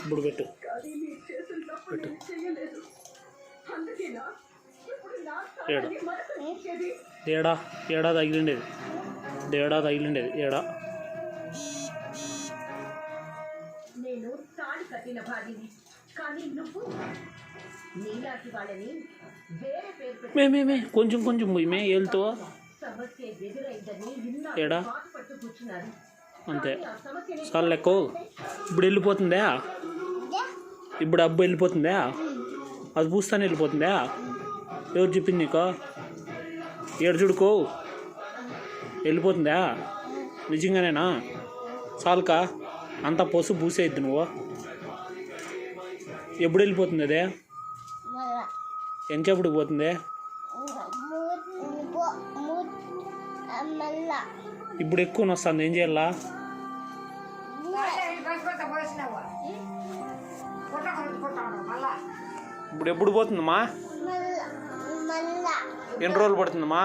ఇప్పుడు పెట్టు ఏడా ఏడా తగిలిండేది ఏడా నేను తాళి కట్టిన భార్యని, కానీ నువ్వు నీలాంటి వాళ్ళని వేరే పేరు మే కొంచెం పోయి మే ఏళ్ళతో సమస్య ఎదురైందని ఏడా పట్టు కూర్చున్నారు. అంతే చాలా ఎక్కువ. ఇప్పుడు వెళ్ళిపోతుందా? ఇప్పుడు అబ్బు వెళ్ళిపోతుందా? అది పూస్తానే వెళ్ళిపోతుందా? ఎవరు చెప్పింది నీకు? ఏడు చూడుకో వెళ్ళిపోతుందా? నిజంగానేనా? చాలుకా అంతా పసుపు పూసేద్ది నువ్వు. ఎప్పుడు వెళ్ళిపోతుంది అదే? ఎంతసేపటికి పోతుంది? ఇప్పుడు ఎక్కువ వస్తుంది, ఏం చేయాలా? ఇప్పుడు ఎప్పుడు పోతుందమ్మా? ఎన్ని రోజులు పడుతుందమ్మా?